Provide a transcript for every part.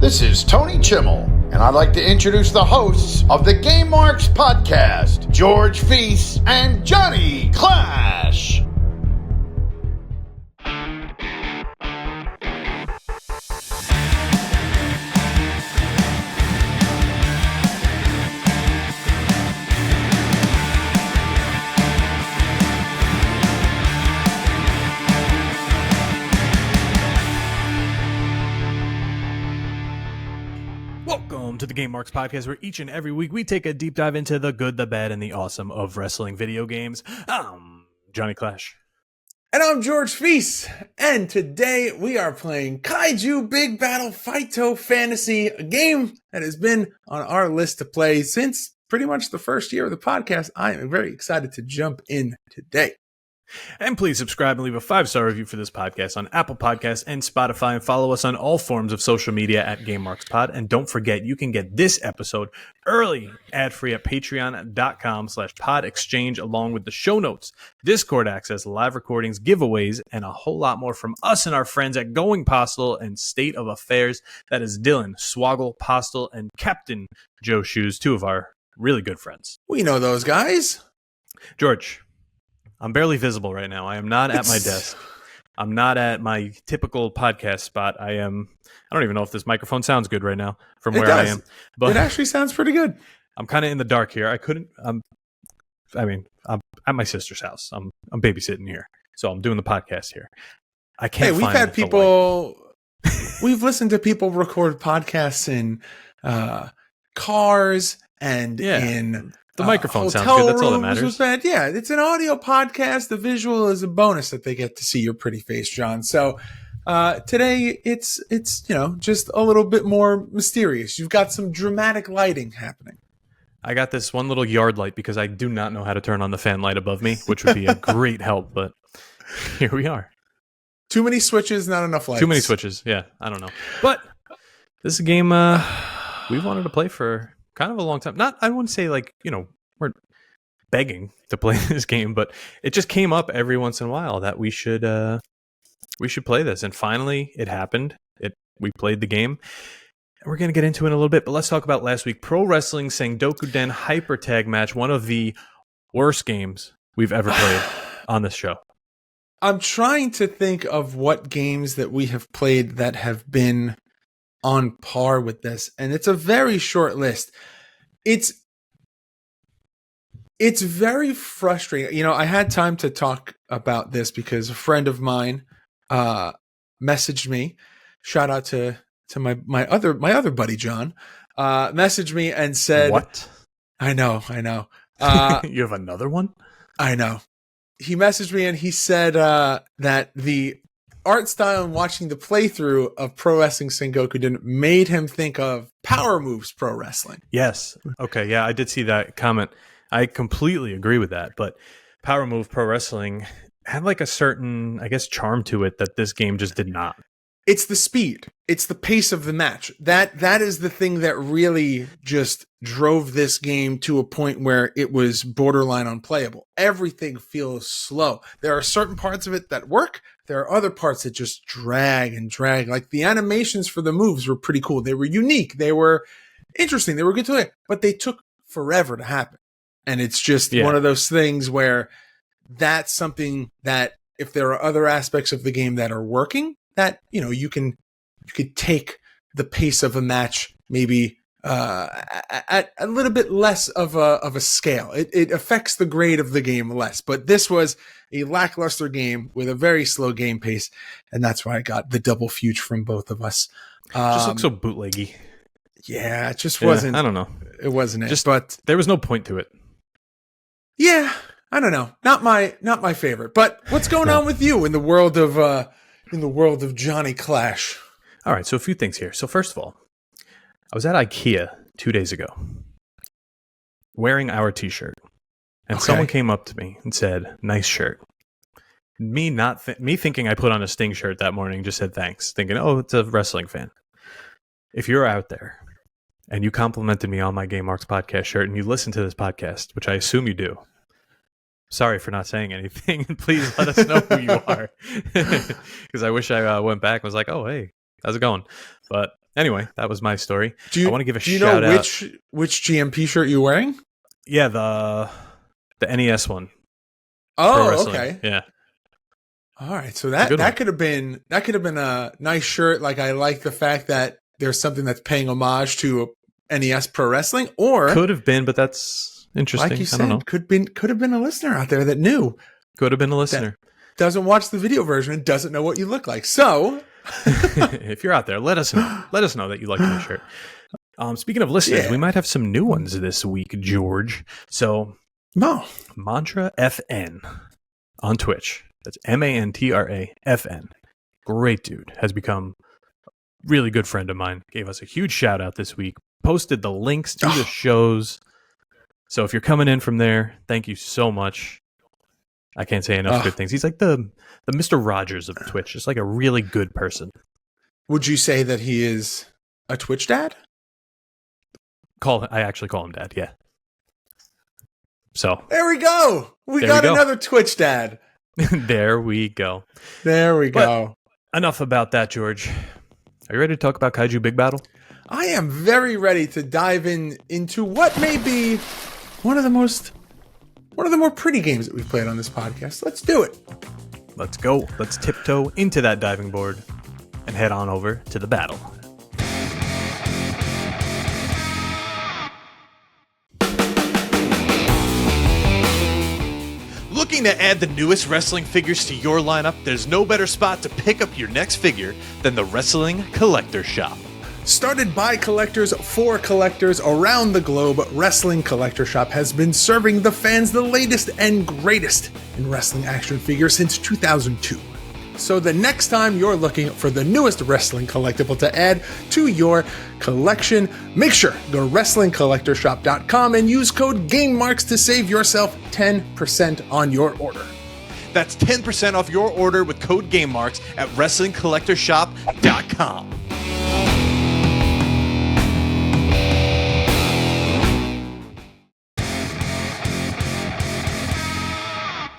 This is Tony Chimmel, and I'd like to introduce the hosts of the Game Marks podcast, George Feis and Johnny Clash. Welcome to the Game Marks podcast, where each and every week we take a deep dive into the good, the bad, and the awesome of wrestling video games. I'm Johnny Clash. And I'm George Feis, and today we are playing Kaiju Big Battel Fighto Fantasy, a game that has been on our list to play since pretty much the first year of the podcast. I am very excited to jump in today. And please subscribe and leave a 5-star review for this podcast on Apple Podcasts and Spotify, and follow us on all forms of social media at GameMarksPod. And don't forget, you can get this episode early, ad-free at patreon.com/podexchange, along with the show notes, Discord access, live recordings, giveaways, and a whole lot more from us and our friends at Going Postal and State of Affairs. That is Dylan, Swoggle, Postal, and Captain Joe Shoes, two of our really good friends. We know those guys. George, I'm barely visible right now. I am not at my desk. I'm not at my typical podcast spot. I don't even know if this microphone sounds good right now from where I am. But it actually sounds pretty good. I'm kind of in the dark here. I'm at my sister's house. I'm babysitting here. So I'm doing the podcast here. I can't we've find had people, we've listened to people record podcasts in cars and in the microphone sounds good. That's all that matters. Yeah, it's an audio podcast. The visual is a bonus that they get to see your pretty face, John. So today it's just a little bit more mysterious. You've got some dramatic lighting happening. I got this one little yard light because I do not know how to turn on the fan light above me, which would be a great help. But here we are. Too many switches, not enough lights. Too many switches. Yeah, I don't know. But this is a game we've wanted to play for kind of a long time. I wouldn't say we're begging to play this game, but it just came up every once in a while that we should play this. And finally it happened. We played the game. And we're going to get into it in a little bit, but let's talk about last week. Pro Wrestling Sengoku Den Hyper Tag Match, one of the worst games we've ever played on this show. I'm trying to think of what games that we have played that have been on par with this, and it's a very short list. It's very frustrating. I had time to talk about this because a friend of mine messaged me. Shout out to my other buddy John. Messaged me and said, "What? I know. You have another one? I know." He messaged me and he said that the art style and watching the playthrough of Pro Wrestling Sengoku Den made him think of Power Moves Pro Wrestling. Yes. Okay. Yeah, I did see that comment. I completely agree with that. But Power Move Pro Wrestling had like a certain, I guess, charm to it that this game just did not. It's the speed. It's the pace of the match. That is the thing that really just drove this game to a point where it was borderline unplayable. Everything feels slow. There are certain parts of it that work. There are other parts that just drag and drag. Like the animations for the moves were pretty cool. They were unique. They were interesting. They were good to look at, but they took forever to happen. And it's just one of those things where that's something that if there are other aspects of the game that are working, that you could take the pace of a match maybe at a little bit less of a scale. It affects the grade of the game less. But this was a lackluster game with a very slow game pace, and that's why I got the double fuge from both of us. Just looks so bootleggy. Yeah, it just wasn't. I don't know. It wasn't just, it. But there was no point to it. Yeah, I don't know. Not my favorite. But what's going on with you in the world of Johnny Clash? All right, so a few things here. So first of all, I was at IKEA 2 days ago wearing our t-shirt, and someone came up to me and said, "Nice shirt." Me thinking I put on a Sting shirt that morning, just said thanks, thinking, oh, it's a wrestling fan. If you're out there and you complimented me on my Game Marks podcast shirt and you listen to this podcast, which I assume you do, sorry for not saying anything. Please let us know who you are. Because I wish I went back and was like, oh, hey, how's it going? But Anyway, that was my story. I want to give a do you shout know out. which GMP shirt you're wearing? Yeah, the NES one. Pro Oh, wrestling. okay. Yeah. All right. So that could have been a nice shirt. Like, I like the fact that there's something that's paying homage to NES Pro Wrestling, or could have been, but that's interesting. like you said, I don't know. could have been a listener out there that knew. Could have been a listener. Doesn't watch the video version and doesn't know what you look like. So if you're out there, let us know. Let us know that you like the shirt. Speaking of listeners, we might have some new ones this week, George. So Mantra FN on Twitch. That's MANTRA FN. Great dude. Has become a really good friend of mine. Gave us a huge shout out this week. Posted the links to the shows. So if you're coming in from there, thank you so much. I can't say enough good things. He's like the Mr. Rogers of Twitch. Just like a really good person. Would you say that he is a Twitch dad? I actually call him dad, yeah. So there we go. We got another Twitch dad. There we go. There we go. But enough about that, George. Are you ready to talk about Kaiju Big Battel? I am very ready to dive into what may be one of the more pretty games that we've played on this podcast. Let's do it. Let's go. Let's tiptoe into that diving board and head on over to the battle. Looking to add the newest wrestling figures to your lineup? There's no better spot to pick up your next figure than the Wrestling Collector Shop. Started by collectors for collectors around the globe, Wrestling Collector Shop has been serving the fans the latest and greatest in wrestling action figures since 2002. So the next time you're looking for the newest wrestling collectible to add to your collection, make sure to go to WrestlingCollectorShop.com and use code GameMarks to save yourself 10% on your order. That's 10% off your order with code GameMarks at WrestlingCollectorShop.com.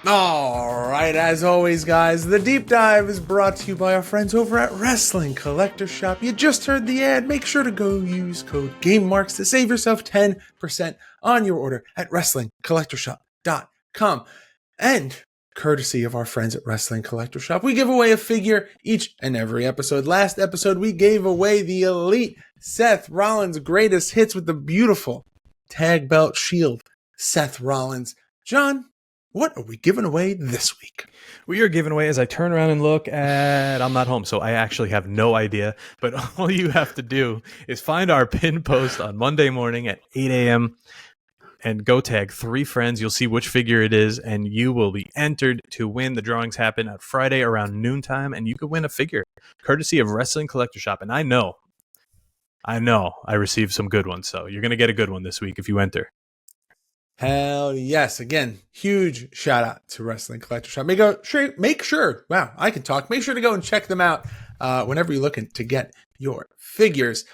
All right, as always, guys, the deep dive is brought to you by our friends over at Wrestling Collector Shop. You just heard the ad. Make sure to go use code GameMarks to save yourself 10% on your order at WrestlingCollectorShop.com. And courtesy of our friends at Wrestling Collector Shop, we give away a figure each and every episode. Last episode, we gave away the Elite Seth Rollins Greatest Hits with the beautiful tag belt shield, Seth Rollins. John, what are we giving away this week? We are giving away, as I turn around and look at, I'm not home, so I actually have no idea, but all you have to do is find our pin post on Monday morning at 8 a.m. and go tag 3 friends. You'll see which figure it is, and you will be entered to win. The drawings happen at Friday around noontime, and you could win a figure, courtesy of Wrestling Collector Shop. And I know I received some good ones, so you're going to get a good one this week if you enter. Hell yes. Again, huge shout out to Wrestling Collector Shop. Make sure, wow, I can talk. Make sure to go and check them out whenever you're looking to get your figures.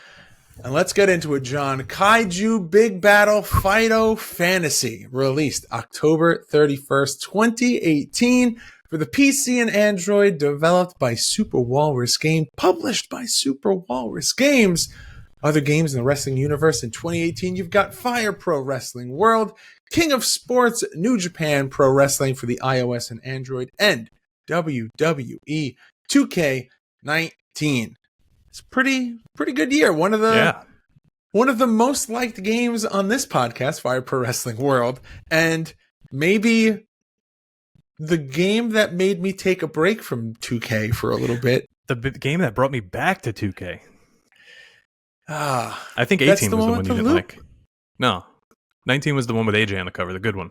And let's get into it, John. Kaiju Big Battel Fighto Fantasy, released October 31st, 2018 for the PC and Android, developed by Super Walrus Game, published by Super Walrus Games. Other games in the wrestling universe in 2018, you've got Fire Pro Wrestling World, King of Sports, New Japan Pro Wrestling for the iOS and Android, and WWE 2K19. It's pretty good year. One of the most liked games on this podcast, Fire Pro Wrestling World, and maybe the game that made me take a break from 2K for a little bit. The game that brought me back to 2K. I think 18 was the one you didn't like. No, 19 was the one with AJ on the cover, the good one.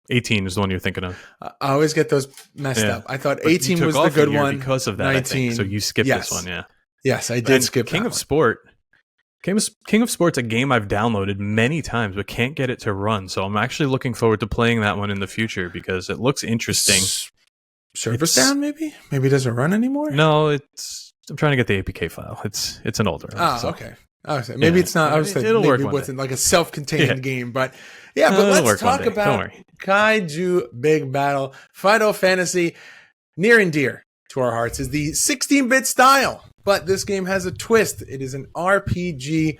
18 is the one you're thinking of. I always get those messed up. I thought 18 was the good one because of that. 19. I think. So you skipped this one, yeah. Yes, I did skip King of Sport. King of Sport's a game I've downloaded many times, but can't get it to run. So I'm actually looking forward to playing that one in the future because it looks interesting. Service down, maybe? Maybe it doesn't run anymore? No, I'm trying to get the APK file. It's an older one. Oh, okay. Maybe it's not. I was thinking maybe it wasn't like a self-contained game, but yeah. But let's talk about Kaiju Big Battel Fighto Fantasy. Near and dear to our hearts is the 16-bit style but this game has a twist. It is an RPG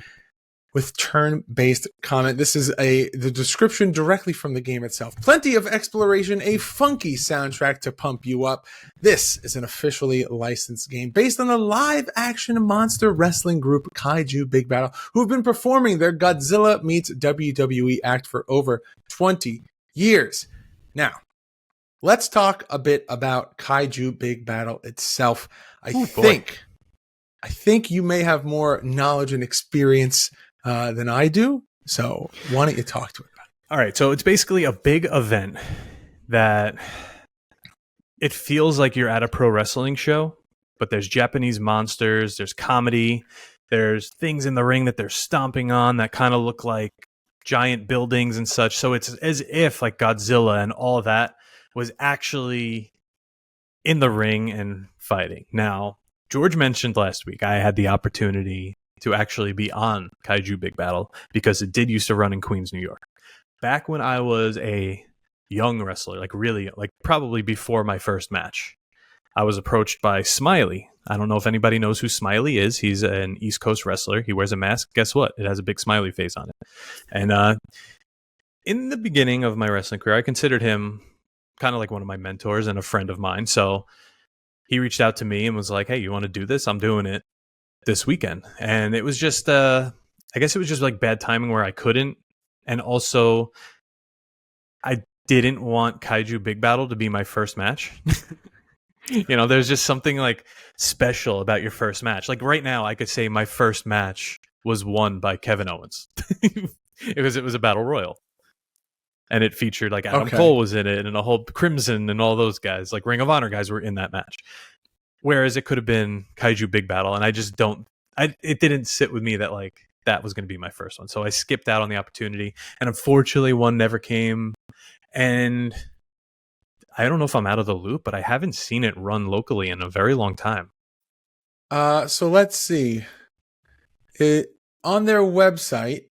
with turn-based combat. This is the description directly from the game itself. Plenty of exploration, a funky soundtrack to pump you up. This is an officially licensed game based on the live-action monster wrestling group Kaiju Big Battel, who have been performing their Godzilla meets WWE act for over 20 years. Now, let's talk a bit about Kaiju Big Battel itself. I think you may have more knowledge and experience than I do. So why don't you talk to it about it? All right. So it's basically a big event that it feels like you're at a pro wrestling show, but there's Japanese monsters, there's comedy, there's things in the ring that they're stomping on that kind of look like giant buildings and such. So it's as if like Godzilla and all that was actually in the ring and fighting. Now, George mentioned last week I had the opportunity to actually be on Kaiju Big Battel because it did used to run in Queens, New York. Back when I was a young wrestler, like probably before my first match, I was approached by Smiley. I don't know if anybody knows who Smiley is. He's an East Coast wrestler. He wears a mask. Guess what? It has a big smiley face on it. And in the beginning of my wrestling career, I considered him kind of like one of my mentors and a friend of mine. So he reached out to me and was like, hey, you want to do this? I'm doing it this weekend. And it was just I guess it was just like bad timing where I couldn't, and also I didn't want Kaiju Big Battel to be my first match. There's just something like special about your first match. Like right now I could say my first match was won by Kevin Owens. It was a battle royal, and it featured like Adam Cole was in it, and a whole Crimson and all those guys, like Ring of Honor guys, were in that match. Whereas it could have been Kaiju Big Battel, and I just it didn't sit with me that like that was going to be my first one. So I skipped out on the opportunity, and unfortunately one never came. And I don't know if I'm out of the loop, but I haven't seen it run locally in a very long time. So let's see. On their website,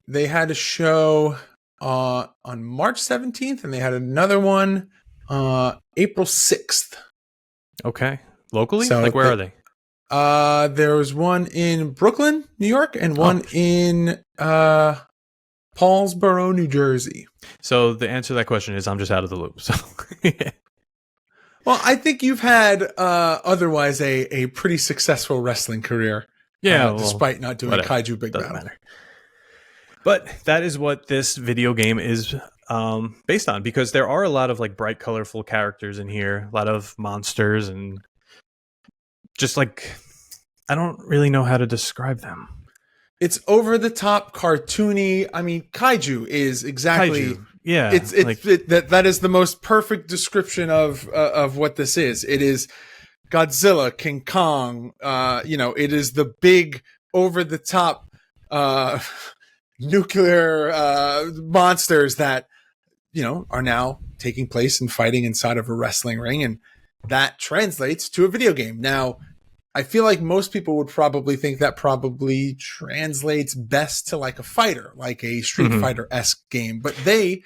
they had a show on March 17th, and they had another one April 6th. Okay. Locally? So like, where are they? There was one in Brooklyn, New York, and one in Paulsboro, New Jersey. So the answer to that question is I'm just out of the loop. So, well, I think you've had otherwise a pretty successful wrestling career. Yeah, despite not doing Kaiju Big Battel. Matter. But that is what this video game is based on, because there are a lot of like bright, colorful characters in here, a lot of monsters, and just like I don't really know how to describe them. It's over the top, cartoony. I mean, kaiju is exactly. Kaiju. Yeah, that is the most perfect description of what this is. It is Godzilla, King Kong. It is the big, over the top nuclear monsters that are now taking place and fighting inside of a wrestling ring, and that translates to a video game. Now, I feel like most people would probably think that probably translates best to like a fighter, like a Street Fighter-esque game, but they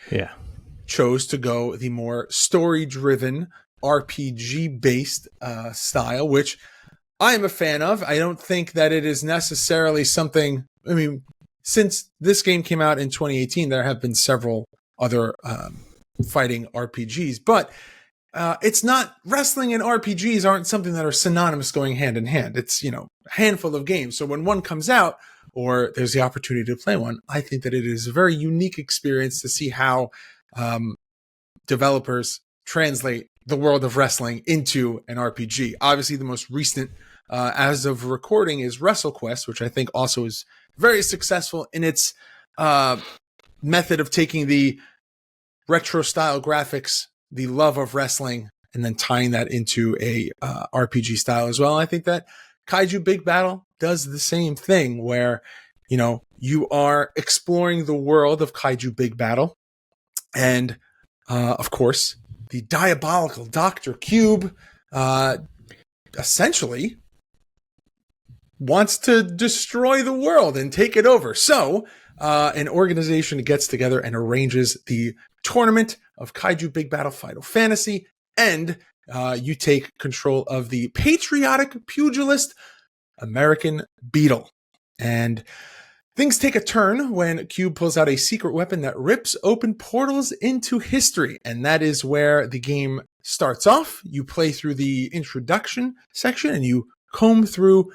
chose to go the more story-driven, RPG-based style, which I am a fan of. I don't think that it is necessarily something. I mean, since this game came out in 2018, there have been several other fighting RPGs, but it's not, wrestling and RPGs aren't something that are synonymous going hand in hand. It's, a handful of games. So when one comes out or there's the opportunity to play one, I think that it is a very unique experience to see how developers translate the world of wrestling into an RPG. Obviously, the most recent, as of recording, is WrestleQuest, which I think also is very successful in its method of taking the retro style graphics, the love of wrestling, and then tying that into a RPG style as well. And I think that Kaiju Big Battel does the same thing, where you are exploring the world of Kaiju Big Battel, and of course the diabolical Dr. Cube essentially wants to destroy the world and take it over. So an organization gets together and arranges the tournament of Kaiju Big Battel Fighto Fantasy, and you take control of the patriotic pugilist American Beetle. And things take a turn when Cube pulls out a secret weapon that rips open portals into history. And that is where the game starts off. You play through the introduction section and you comb through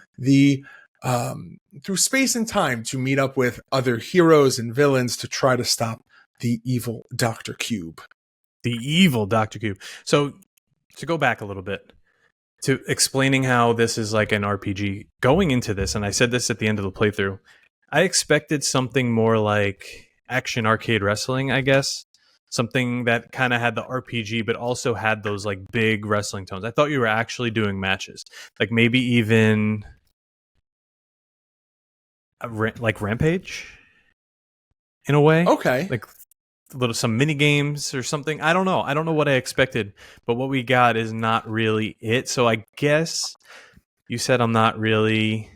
through space and time to meet up with other heroes and villains to try to stop the evil Dr. Cube. The evil Dr. Cube. So to go back a little bit to explaining how this is like an RPG, going into this, and I said this at the end of the playthrough, I expected something more like action arcade wrestling, I guess. Something that kind of had the RPG, but also had those like big wrestling tones. I thought you were actually doing matches. Like maybe even like Rampage in a way. Okay. Like some mini games or something. I don't know what I expected, but what we got is not really it. So I guess you said I'm not really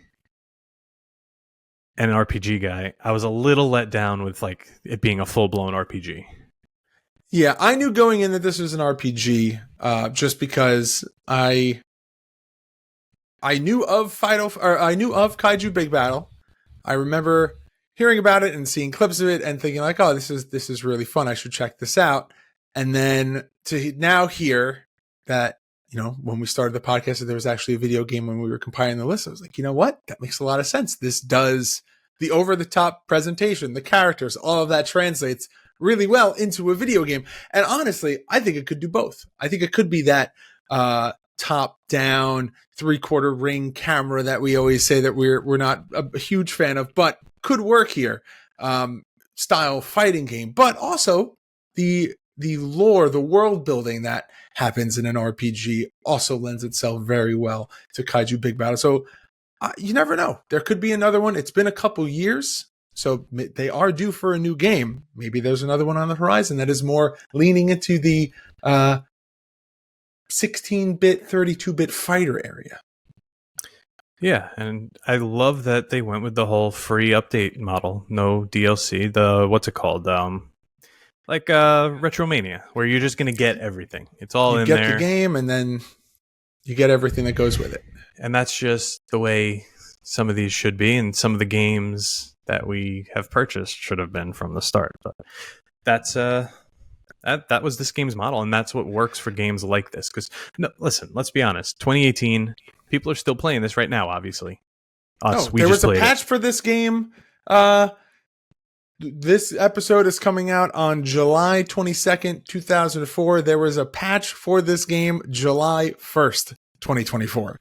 an RPG guy. I was a little let down with like it being a full-blown RPG. Yeah, I knew going in that this was an RPG, just because I knew of Kaiju Big Battel. I remember hearing about it and seeing clips of it and thinking like, oh, this is really fun. I should check this out. And then to now hear that, when we started the podcast, that there was actually a video game when we were compiling the list, I was like, you know what? That makes a lot of sense. This does the over-the-top presentation, the characters, all of that translates really well into a video game. And honestly, I think it could do both. I think it could be that top-down, three-quarter ring camera that we always say that we're not a huge fan of, but could work here, style fighting game. But also the lore, the world building that happens in an RPG also lends itself very well to Kaiju Big Battel. So you never know. There could be another one. It's been a couple years, so they are due for a new game. Maybe there's another one on the horizon that is more leaning into the 16-bit, 32-bit fighter area. Yeah, and I love that they went with the whole free update model, no DLC. The what's it called? Like Retromania, where you're just gonna get everything. It's all in there. You get the game, and then you get everything that goes with it. And that's just the way some of these should be, and some of the games that we have purchased should have been from the start. But that's that was this game's model, and that's what works for games like this. Because listen, let's be honest, 2018. People are still playing this right now, obviously. There was a patch for this game. This episode is coming out on July 22nd, 2004. There was a patch for this game July 1st, 2024.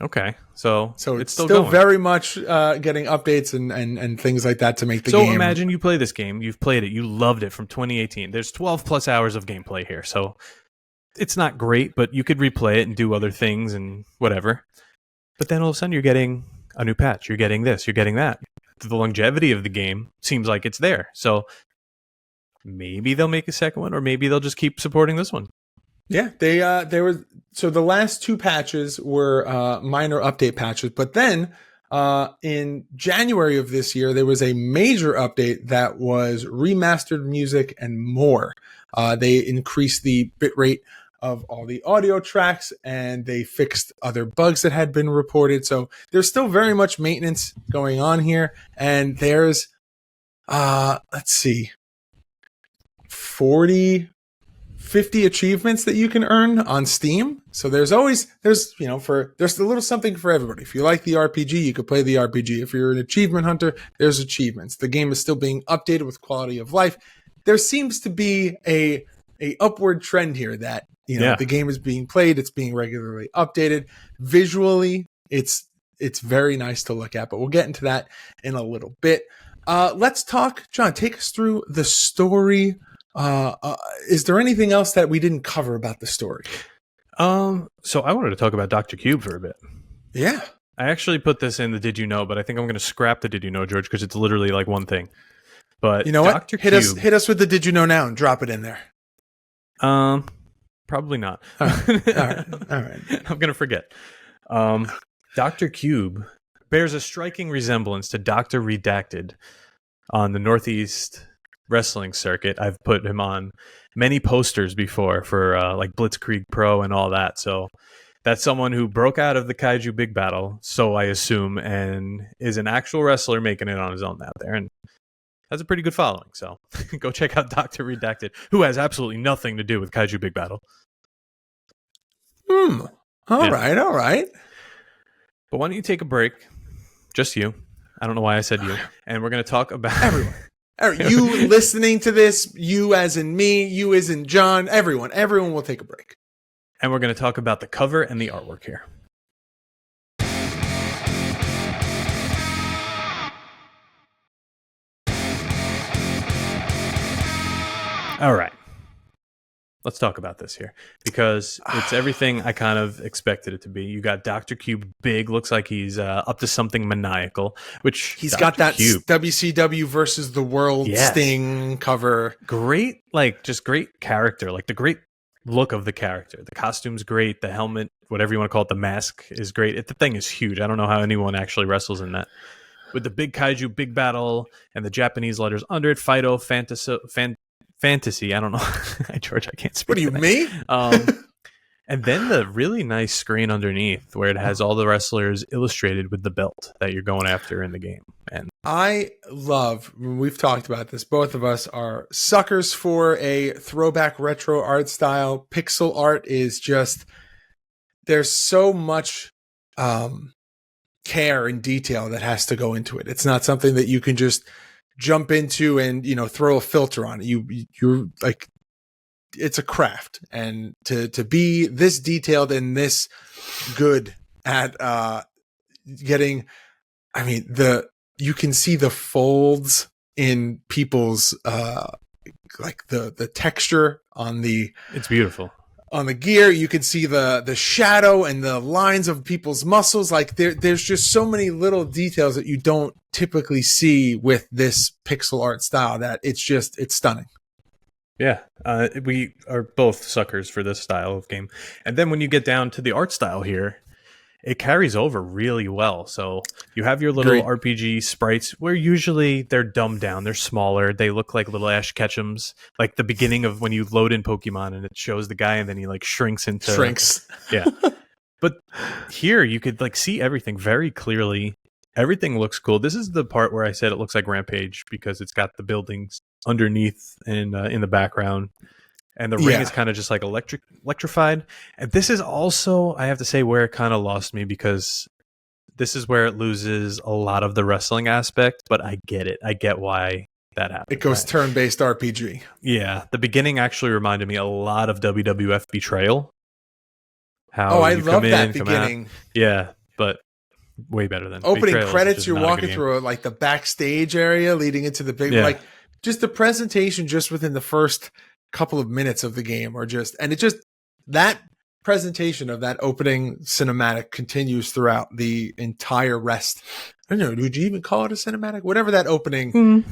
Okay, so it's still going. Very much getting updates and things like that to make the game. So imagine you play this game, you've played it, you loved it from 2018. There's 12 plus hours of gameplay here, so it's not great, but you could replay it and do other things and whatever. But then all of a sudden you're getting a new patch. You're getting this. You're getting that. The longevity of the game seems like it's there. So maybe they'll make a second one, or maybe they'll just keep supporting this one. Yeah, they were. So the last two patches were minor update patches, but then in January of this year, there was a major update that was remastered music and more. They increased the bitrate of all the audio tracks, and they fixed other bugs that had been reported. So there's still very much maintenance going on here. And there's, let's see, 50 achievements that you can earn on Steam. So there's a little something for everybody. If you like the RPG, you could play the RPG. If you're an achievement hunter, there's achievements. The game is still being updated with quality of life. There seems to be a upward trend here that, the game is being played. It's being regularly updated. Visually, it's very nice to look at, but we'll get into that in a little bit. Let's talk, John, take us through the story. Is there anything else that we didn't cover about the story? So I wanted to talk about Dr. Cube for a bit. Yeah. I actually put this in the Did You Know, but I think I'm going to scrap the Did You Know, George, because it's literally like one thing. But you know Dr. what? Hit us with the Did You Know now and drop it in there. Probably not. All right. I'm going to forget. Dr. Cube bears a striking resemblance to Dr. Redacted on the Northeast wrestling circuit. I've put him on many posters before for like Blitzkrieg Pro and all that. So That's someone who broke out of the Kaiju Big Battel, so I assume, and is an actual wrestler making it on his own out there, and has a pretty good following. So go check out Dr. Redacted, who has absolutely nothing to do with Kaiju Big Battel. All right. But why don't you take a break? Just you. I don't know why I said you. And we're going to talk about everyone. You listening to this, you as in me, you as in John, everyone will take a break. And we're going to talk about the cover and the artwork here. All right. Let's talk about this here because it's everything I kind of expected it to be. You got Dr. Cube big, looks like he's up to something maniacal, which he's Dr. got that Cube, WCW versus the World Sting cover. Great, just great character, like the great look of the character. The costume's great, the helmet, whatever you want to call it, the mask is great. The thing is huge. I don't know how anyone actually wrestles in that. With the big Kaiju Big Battel and the Japanese letters under it, Fighto Fantasy. I don't know. George, I can't speak. What do you mean? And then the really nice screen underneath where it has all the wrestlers illustrated with the belt that you're going after in the game. And I love, we've talked about this, both of us are suckers for a throwback retro art style. Pixel art is just, there's so much care and detail that has to go into it. It's not something that you can just jump into and throw a filter on it. You're like, it's a craft, and to be this detailed and this good at getting, I mean, you can see the folds in people's like the texture on it's beautiful on the gear. You can see the shadow and the lines of people's muscles. Like there's just so many little details that you don't typically see with this pixel art style that it's stunning. Yeah, we are both suckers for this style of game. And then when you get down to the art style here, it carries over really well. So you have your little RPG sprites where usually they're dumbed down. They're smaller. They look like little Ash Ketchums, like the beginning of when you load in Pokemon and it shows the guy and then he like shrinks. Yeah. But here you could like see everything very clearly. Everything looks cool. This is the part where I said it looks like Rampage because it's got the buildings underneath and in the background. And the ring is kind of just like electrified. And this is also, I have to say, where it kind of lost me because this is where it loses a lot of the wrestling aspect. But I get it. I get why that happened. It goes turn-based RPG. Yeah. The beginning actually reminded me a lot of WWF Betrayal. I love that beginning. Yeah, but way better than opening Betrayal. Credits. You're walking through like the backstage area leading into the big, like just the presentation just within the first couple of minutes of the game that presentation of that opening cinematic continues throughout the entire rest. I don't know, would you even call it a cinematic? Whatever that opening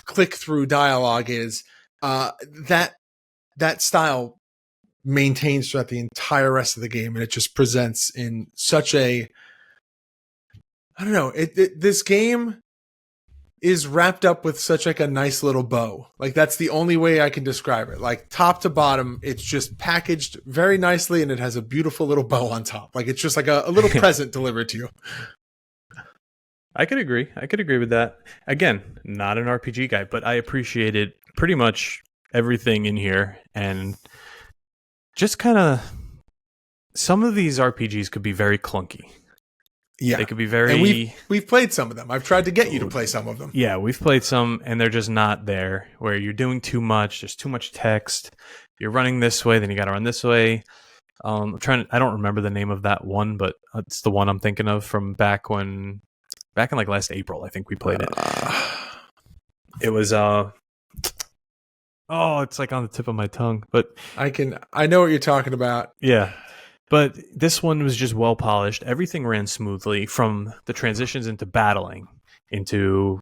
click through dialogue is, that style maintains throughout the entire rest of the game, and it just presents in such a, I don't know, this game is wrapped up with such like a nice little bow. Like that's the only way I can describe it. Like top to bottom, it's just packaged very nicely and it has a beautiful little bow on top. Like it's just like a little present delivered to you. I could agree with that. Again, not an RPG guy, but I appreciated pretty much everything in here, and just kind of some of these RPGs could be very clunky. Yeah, they could be very. And we've played some of them. I've tried to get you to play some of them. Yeah, we've played some, and they're just not there. Where you're doing too much. There's too much text. You're running this way, then you got to run this way. I don't remember the name of that one, but it's the one I'm thinking of from back in like last April. I think we played it. It was it's like on the tip of my tongue, but I know what you're talking about. Yeah. But this one was just well polished. Everything ran smoothly from the transitions into battling, into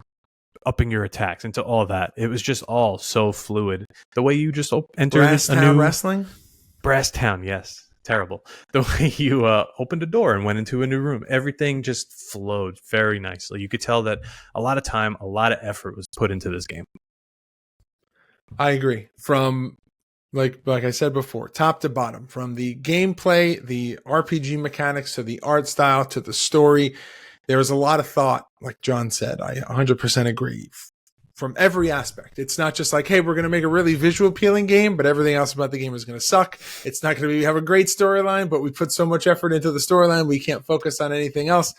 upping your attacks, into all of that. It was just all so fluid. The way you just entered Brasstown Wrestling? Brasstown, yes. Terrible. The way you opened a door and went into a new room. Everything just flowed very nicely. You could tell that a lot of time, a lot of effort was put into this game. I agree. From like I said before, top to bottom, from the gameplay, the RPG mechanics, to the art style, to the story. There was a lot of thought, like John said. I 100% agree. From every aspect. It's not just like, hey, we're going to make a really visual appealing game, but everything else about the game is going to suck. It's not going to have a great storyline, but we put so much effort into the storyline, we can't focus on anything else.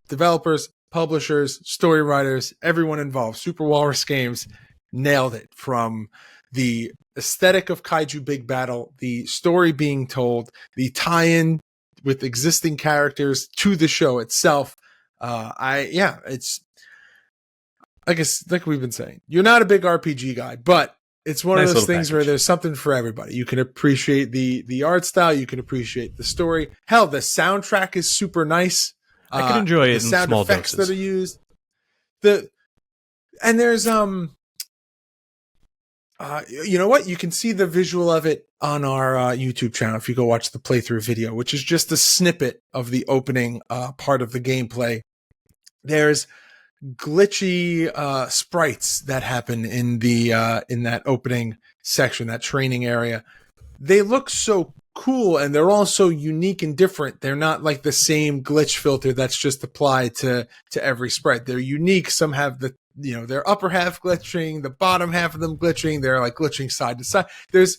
Developers, publishers, story writers, everyone involved, Super Walrus Games nailed it, from the aesthetic of Kaiju Big Battel, the story being told, the tie-in with existing characters to the show itself. It's like we've been saying, you're not a big RPG guy, but it's one of those things where there's something for everybody. You can appreciate the art style, you can appreciate the story. Hell, the soundtrack is super nice. I could enjoy it in sound small effects doses that are used. And there's you know what? You can see the visual of it on our YouTube channel if you go watch the playthrough video, which is just a snippet of the opening part of the gameplay. There's glitchy sprites that happen in that opening section, that training area. They look so cool, and they're all so unique and different. They're not like the same glitch filter that's just applied to every sprite. They're unique. Some have their upper half glitching, the bottom half of them glitching. They're like glitching side to side. There's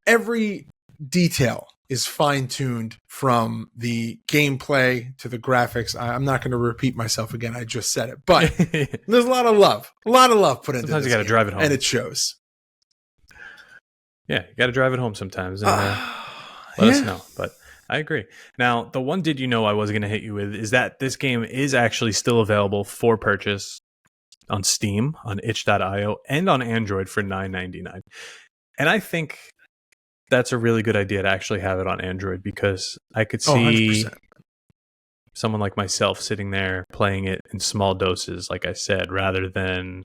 every detail is fine-tuned, from the gameplay to the graphics. I'm not going to repeat myself again. I just said it, but there's a lot of love put into this. Sometimes you got to drive it home, and it shows. Yeah, you got to drive it home sometimes, and let us know. But I agree. Now, the one did you know I was going to hit you with is that this game is actually still available for purchase on Steam, on itch.io, and on Android for $9.99. And I think that's a really good idea to actually have it on Android, because I could see 100%. Someone like myself sitting there playing it in small doses, like I said, rather than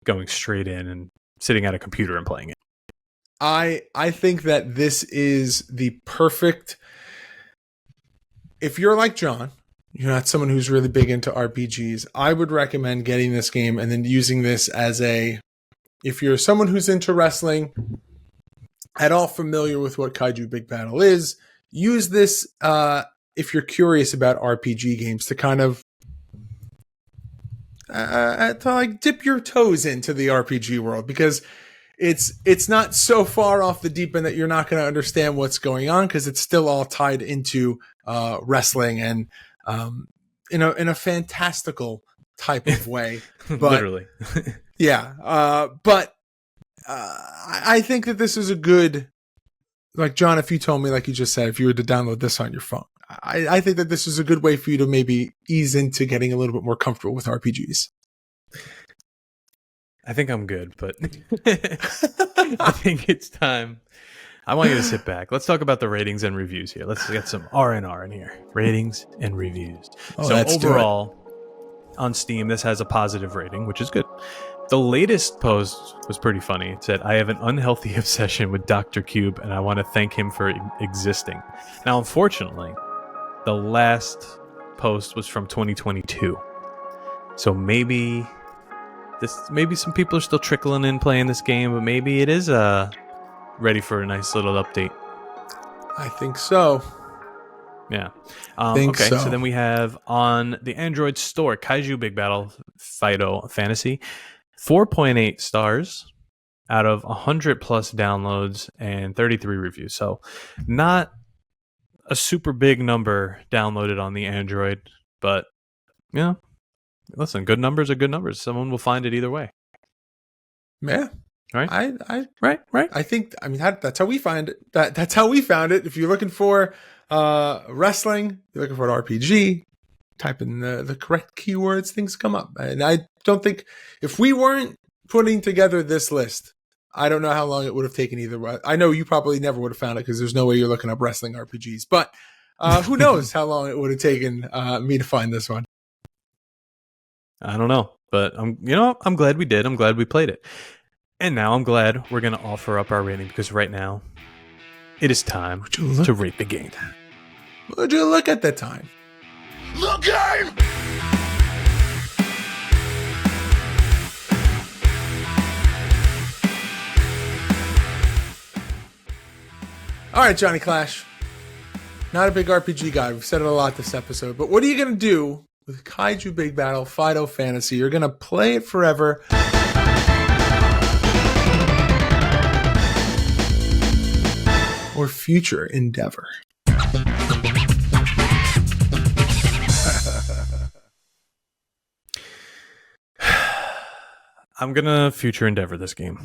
going straight in and sitting at a computer and playing it. I think that this is the perfect, if you're like John, you're not someone who's really big into RPGs, I would recommend getting this game and then using this as if you're someone who's into wrestling, at all familiar with what Kaiju Big Battel is, use this if you're curious about RPG games, to kind of dip your toes into the RPG world, because it's not so far off the deep end that you're not going to understand what's going on, because it's still all tied into wrestling, and in a fantastical type of way. But, literally. yeah. But I think that this is a good, like John, if you told me, like you just said, if you were to download this on your phone, I think that this is a good way for you to maybe ease into getting a little bit more comfortable with RPGs. I think I'm good, but I think it's time. I want you to sit back. Let's talk about the ratings and reviews here. Let's get some R&R in here. Ratings and reviews. So overall, on Steam, this has a positive rating, which is good. The latest post was pretty funny. It said, I have an unhealthy obsession with Dr. Cube, and I want to thank him for existing. Now, unfortunately, the last post was from 2022. So maybe some people are still trickling in playing this game, but maybe it is ready for a nice little update. I think so. Yeah. So then we have on the Android store, Kaiju Big Battel Fighto Fantasy, 4.8 stars out of 100 plus downloads and 33 reviews. So not a super big number downloaded on the Android, but yeah, listen, good numbers are good numbers. Someone will find it either way. Yeah. Right. Right. I think, that's how we find it. That's how we found it. If you're looking for wrestling, you're looking for an RPG, type in the correct keywords, things come up. And I don't think, if we weren't putting together this list, I don't know how long it would have taken either way. I know you probably never would have found it, because there's no way you're looking up wrestling RPGs. But who knows how long it would have taken me to find this one. I don't know, but I'm glad we did. I'm glad we played it. And now I'm glad we're going to offer up our rating, because right now it is time to rate the game. Would you look at the time? The game! All right, Johnny Clash. Not a big RPG guy. We've said it a lot this episode. But what are you going to do with Kaiju Big Battel, Fighto Fantasy? You're going to play it forever. Or future endeavor. I'm gonna future endeavor this game.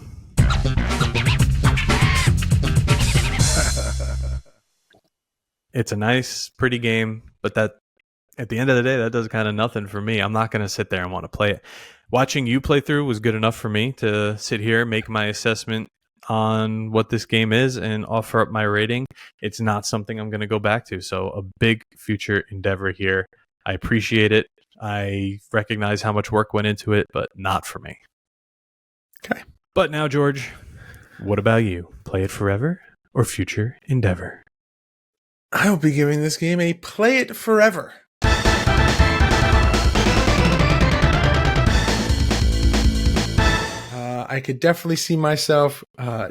It's a nice, pretty game, but that at the end of the day, that does kind of nothing for me. I'm not gonna sit there and want to play it. Watching you play through was good enough for me to sit here, make my assessment on what this game is, and offer up my rating. It's not something I'm gonna go back to. So a big future endeavor here. I appreciate it. I recognize how much work went into it, but not for me. Okay. But now, George, what about you? Play it forever or future endeavor? I will be giving this game a play it forever. I could definitely see myself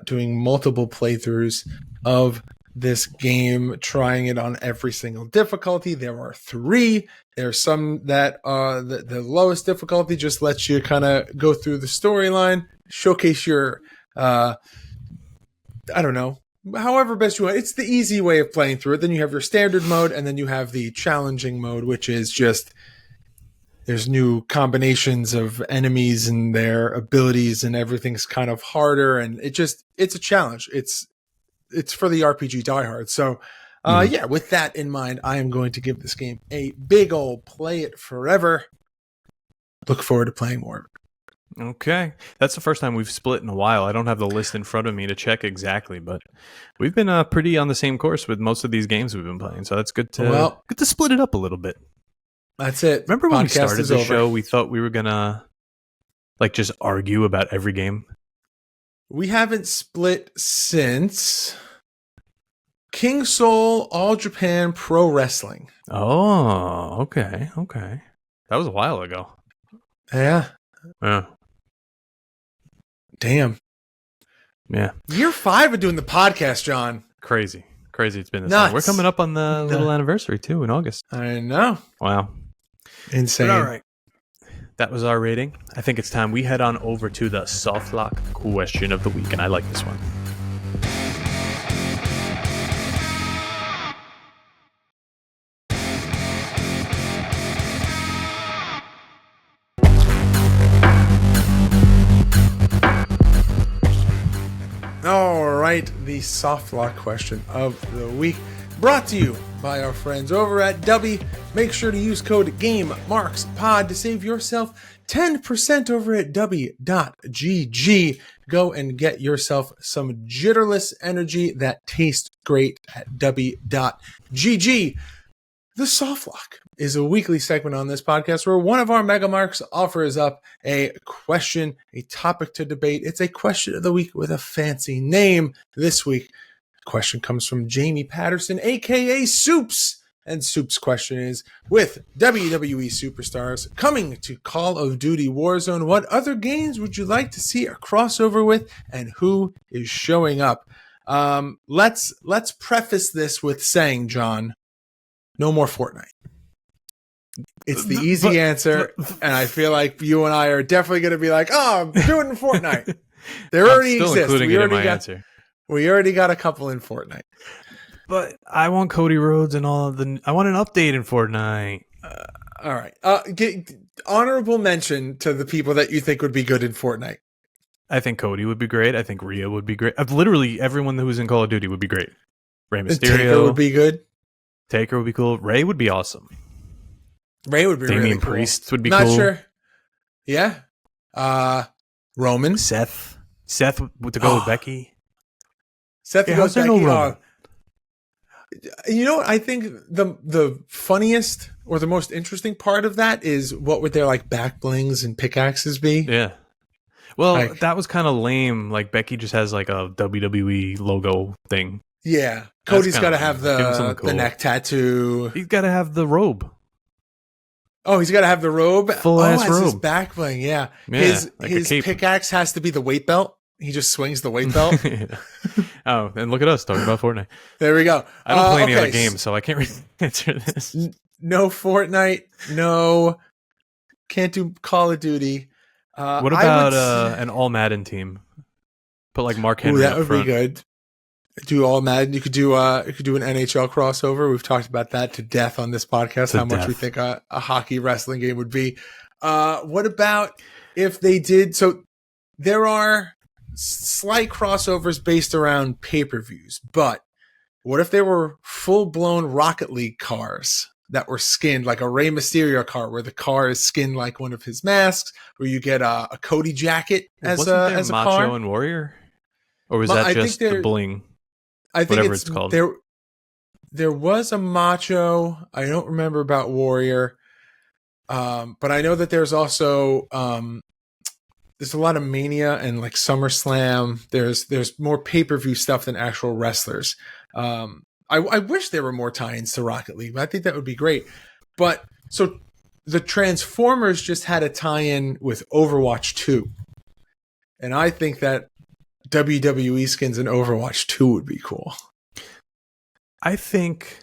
doing multiple playthroughs of this game, trying it on every single difficulty. There are 3. There's some that the lowest difficulty just lets you kind of go through the storyline, showcase your, I don't know, however best you want. It's the easy way of playing through it. Then you have your standard mode, and then you have the challenging mode, which is just there's new combinations of enemies and their abilities, and everything's kind of harder, and it's a challenge. It's for the RPG diehard. So, yeah, with that in mind, I am going to give this game a big old play it forever. Look forward to playing more of it. Okay. That's the first time we've split in a while. I don't have the list in front of me to check exactly, but we've been pretty on the same course with most of these games we've been playing. So that's good to split it up a little bit. That's it. Remember when we Podcast started the show, we thought we were going to just argue about every game? We haven't split since King Soul All Japan Pro Wrestling. Oh, okay. That was a while ago. Yeah. Damn. Yeah. Year 5 of doing the podcast, John. Crazy it's been this Nuts. long. We're coming up on the little anniversary too in August. I know. Wow. Insane. But all right. That was our rating. I think it's time we head on over to the soft lock question of the week, and I like this one. All right, the soft lock question of the week, brought to you by our friends over at Dubby. Make sure to use code GameMarksPod to save yourself 10% over at Dubby.gg. Go and get yourself some jitterless energy that tastes great at Dubby.gg. The Soft Lock is a weekly segment on this podcast where one of our mega marks offers up a question, a topic to debate. It's a question of the week with a fancy name. This week, the question comes from Jamie Patterson, aka Soups. And Soups' question is, with WWE superstars coming to Call of Duty Warzone, what other games would you like to see a crossover with, and who is showing up? Let's preface this with saying, John, no more Fortnite. It's the easy answer, and I feel like you and I are definitely going to be like, "Oh, do it in Fortnite." There already still exists. including it in my answer. We already got a couple in Fortnite. But I want Cody Rhodes and all of the. I want an update in Fortnite. All right. Honorable mention to the people that you think would be good in Fortnite. I think Cody would be great. I think Rhea would be great. Literally everyone who's in Call of Duty would be great. Rey Mysterio Taker would be good. Taker would be cool. Ray would be awesome. Ray would be Damian really cool. Priest would be Not cool. sure. Yeah. Roman. Seth to go with Becky. Seth to go with how's there Becky. no Roman? You know what? I think the funniest or the most interesting part of that is what would their like back blings and pickaxes be? Yeah. Well, Like- that was kind of lame. Like Becky just has like a WWE logo thing. Yeah. Cody's got to kinda have lame. Give him something the cool. neck tattoo. He's got to have the robe. Oh, he's got to have the robe. Full-ass His robe. back bling. Yeah. Yeah, his like a cape. pickaxe has to be the weight belt. He just swings the weight belt. Oh, and look at us talking about Fortnite. There we go. I don't play any okay, other games, so I can't really answer this. No Fortnite. No, can't do Call of Duty. What I would about an all Madden team? Put like Mark Henry that up would front. be good. Do all Madden. You could do an NHL crossover. We've talked about that to death on this podcast. To how much death. we think a hockey wrestling game would be. What about if they did? So there are slight crossovers based around pay-per-views, but what if there were full-blown Rocket League cars that were skinned, like a Rey Mysterio car, where the car is skinned like one of his masks, where you get a Cody jacket as a Macho car? and Warrior, or was I that think just the bling? I think Whatever it's called. There was a Macho. I don't remember about Warrior, but I know that there's also there's a lot of Mania and like SummerSlam. There's more pay-per-view stuff than actual wrestlers. I wish there were more tie-ins to Rocket League. I think that would be great. But so the Transformers just had a tie-in with Overwatch 2, and I think that WWE skins in Overwatch 2 would be cool. I think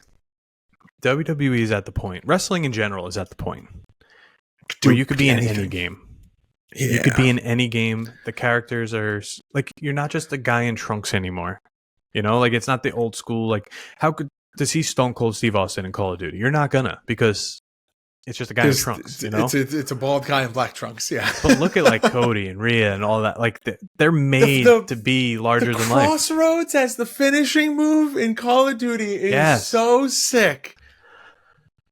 WWE is at the point. Wrestling in general is at the point where you could be in any game. Yeah. You could be in any game. The characters are like, you're not just a guy in trunks anymore. You know, like it's not the old school. Like, how could to see Stone Cold Steve Austin in Call of Duty? You're not gonna, because it's just a guy in trunks. You know, it's a bald guy in black trunks. Yeah, but look at like Cody and Rhea and all that. Like they're made to be larger than life. Crossroads as the finishing move in Call of Duty is so sick.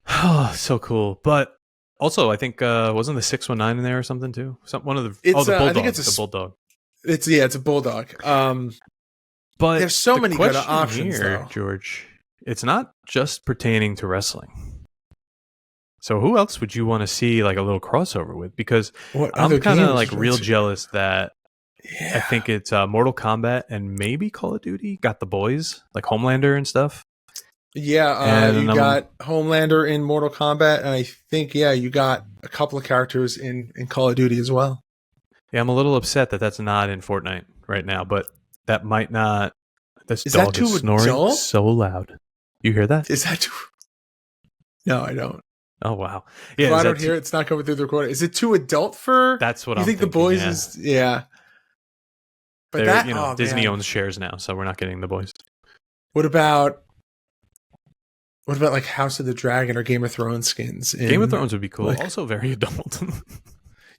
Oh, so cool. But also, I think wasn't the 619 in there or something too? One of the the bulldog. I think it's the bulldog. It's a bulldog. But there's so many good options here, though. George. It's not just pertaining to wrestling. So who else would you want to see like a little crossover with? Because I'm kind of like real jealous that I think it's Mortal Kombat and maybe Call of Duty got the boys like Homelander and stuff. Yeah, you got Homelander in Mortal Kombat, and I think you got a couple of characters in Call of Duty as well. Yeah, I'm a little upset that that's not in Fortnite right now, but that might not. This is dog that too is snoring adult? So loud. You hear that? Is that too? No, I don't. Oh wow! Yeah, if I don't hear it, it's not coming through the recording. Is it too adult for? That's what you I'm think. Thinking, The boys yeah. is But that Disney owns shares now, so we're not getting the boys. What about like House of the Dragon or Game of Thrones skins? Game of Thrones would be cool. Like, also very adult.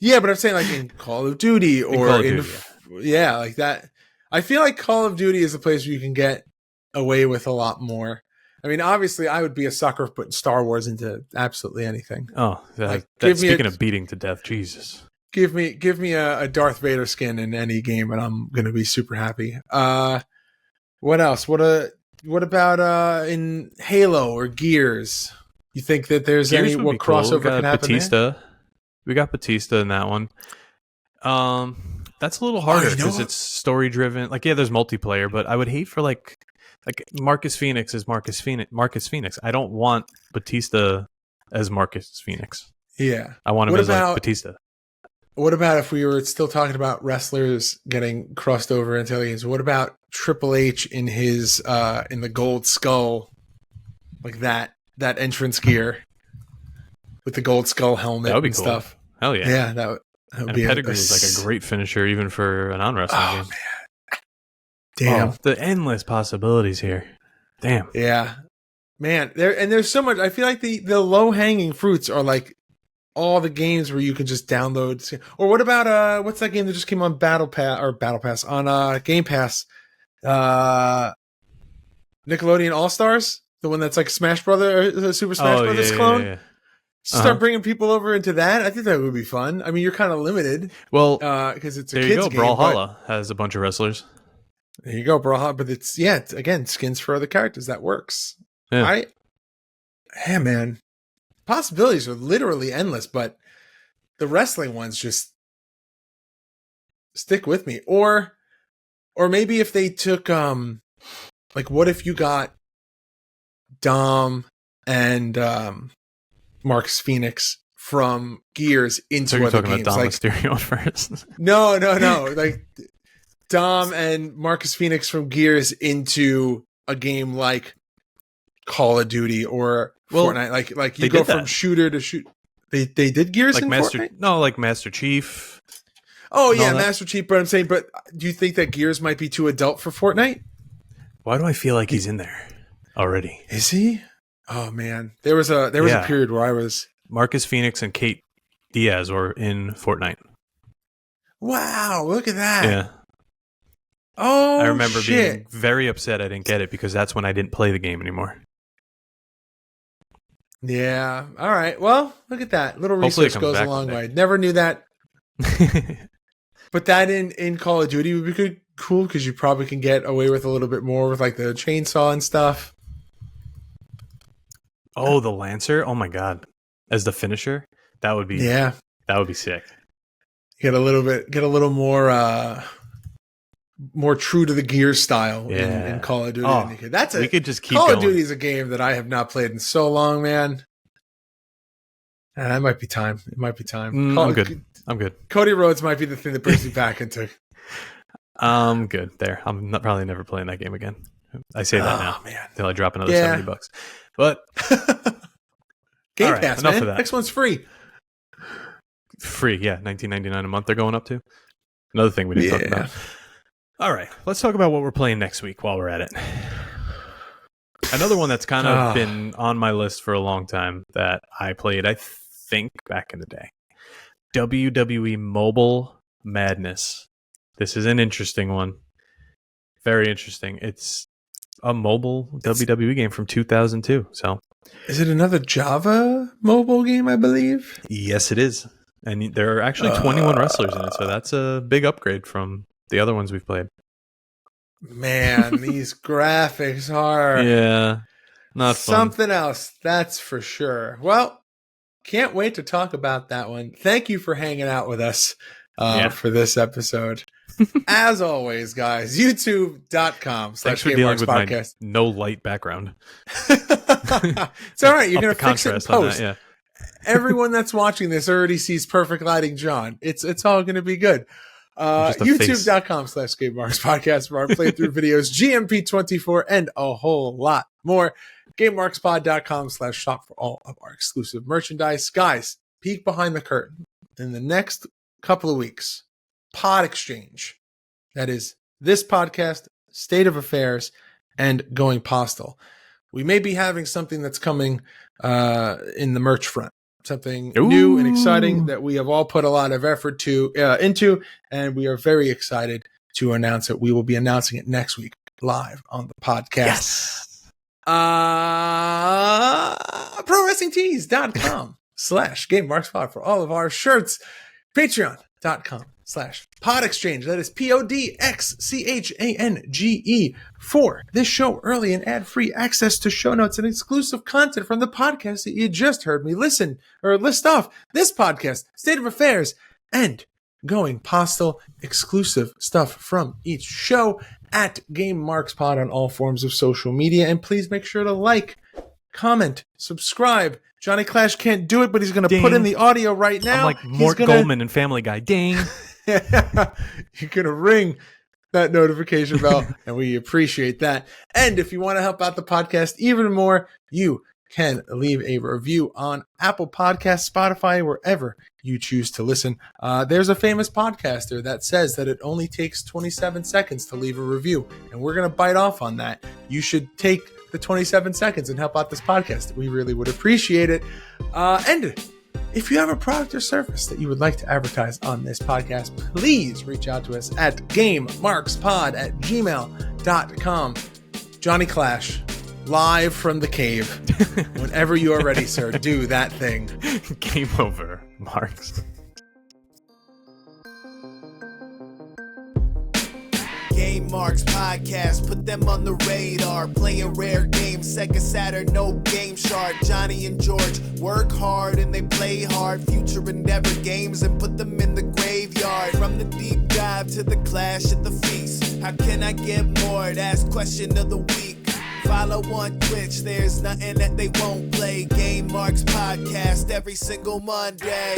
Yeah, but I'm saying like in Call of Duty or like that. I feel like Call of Duty is a place where you can get away with a lot more. I mean, obviously, I would be a sucker for putting Star Wars into absolutely anything. Oh, speaking of beating to death, Jesus. Give me a Darth Vader skin in any game, and I'm gonna be super happy. What else? What about in Halo or Gears? You think that there's Gears any what crossover can happen Batista. there? We got Batista in that one. That's a little harder because it's story driven. Like, yeah, there's multiplayer, but I would hate for like Marcus Phoenix is Marcus Phoenix. I don't want Batista as Marcus Phoenix. Yeah, I want him as like Batista. What about if we were still talking about wrestlers getting crossed over into aliens? What about Triple H in his in the gold skull, like that entrance gear with the gold skull helmet and cool. Stuff? Hell yeah! Yeah, that would be pedigree is like a great finisher even for a non-wrestling game. Man. Damn, the endless possibilities here. Damn. Yeah, man. There's so much. I feel like the low hanging fruits are like all the games where you can just download. Or what about what's that game that just came on Battle Pass on Game Pass? Nickelodeon All Stars, the one that's like Smash Brother, Super Smash Brothers clone. Yeah. Start bringing people over into that. I think that would be fun. I mean, you're kind of limited. Well, because it's a kids game. Brawlhalla has a bunch of wrestlers. There you go, Brawlhalla. But it's again skins for other characters. That works. Yeah. Man, possibilities are literally endless. But the wrestling ones just stick with me. Or maybe if they took like, what if you got Dom and Marcus Phoenix from Gears into other games? Talking about Dom Mysterio first. No. Like Dom and Marcus Phoenix from Gears into a game like Call of Duty or Fortnite. Like you go from shooter to shoot. They did Gears like in Fortnite? No, like Master Chief. Oh yeah, Master Chief. But I'm saying, do you think that Gears might be too adult for Fortnite? Why do I feel like he's in there already? Is he? Oh man, there was a period where I was. Marcus Phoenix and Kate Diaz were in Fortnite. Wow, look at that. Yeah. Oh, I remember being very upset I didn't get it because that's when I didn't play the game anymore. Yeah. All right. Well, look at that. Little research goes a long way. Never knew that. But that in Call of Duty would be cool because you probably can get away with a little bit more with like the chainsaw and stuff. Oh, the Lancer! Oh my god, as the finisher, that would be sick. Get a little more true to the Gears style in Call of Duty. We could just keep Call going. of Duty is a game that I have not played in so long, man. That might be time. It might be time. I'm good. Cody Rhodes might be the thing that brings me back into. I'm good there. I'm probably never playing that game again. I say that now, man, until I drop another $70. But Game right, Pass, enough man. of that. Next one's free. Free, yeah, $19.99 a month. They're going up to. Another thing we didn't talk about. All right, let's talk about what we're playing next week while we're at it. Another one that's kind of been on my list for a long time that I played, I think, back in the day. WWE Mobile Madness. This is an interesting one. Very interesting. It's a mobile WWE game from 2002. So, is it another Java mobile game, I believe? Yes, it is. And there are actually 21 wrestlers in it, so that's a big upgrade from the other ones we've played. Man, these graphics are not something else, that's for sure. Well, can't wait to talk about that one. Thank you for hanging out with us for this episode. As always, guys, youtube.com/GameWorks Thanks for dealing with podcast. My no light background. It's all right. You're going to fix it in post. That, Everyone that's watching this already sees perfect lighting, John. It's all going to be good. YouTube.com/GameWorks podcast for our playthrough videos, GMP24, and a whole lot more. GameWorksPod.com/shop for all of our exclusive merchandise. Guys, peek behind the curtain. In the next couple of weeks, Pod Exchange. That is this podcast, State of Affairs, and Going Postal. We may be having something that's coming in the merch front. Something new and exciting that we have all put a lot of effort into, and we are very excited to announce it. We will be announcing it next week live on the podcast. Yes. ProWrestlingTees.com/GameWorksPod for all of our shirts. Patreon.com/Pod Exchange. That is PODXCHANGE for this show early and ad-free access to show notes and exclusive content from the podcast that you just heard me list off. This podcast, State of Affairs, and Going Postal, exclusive stuff from each show at Game Marks Pod on all forms of social media. And please make sure to like, comment, subscribe. Johnny Clash can't do it, but he's going to put in the audio right now. I'm like Mort Goldman and Family Guy. Ding. You're going to ring that notification bell, and we appreciate that. And if you want to help out the podcast even more, you can leave a review on Apple Podcasts, Spotify, wherever you choose to listen. There's a famous podcaster that says that it only takes 27 seconds to leave a review, and we're going to bite off on that. You should take the 27 seconds and help out this podcast. We really would appreciate it. And if you have a product or service that you would like to advertise on this podcast, please reach out to us at GameMarksPod@gmail.com. Johnny Clash, live from the cave. Whenever you are ready, sir, do that thing. Game over, Marks. Game Marks Podcast, put them on the radar. Playing rare games, Sega Saturn, no Game Shark. Johnny and George work hard and they play hard. Future endeavor games and put them in the graveyard. From the deep dive to the clash at the feast. How can I get more? That's question of the week. Follow on Twitch, there's nothing that they won't play. Game Marks Podcast every single Monday.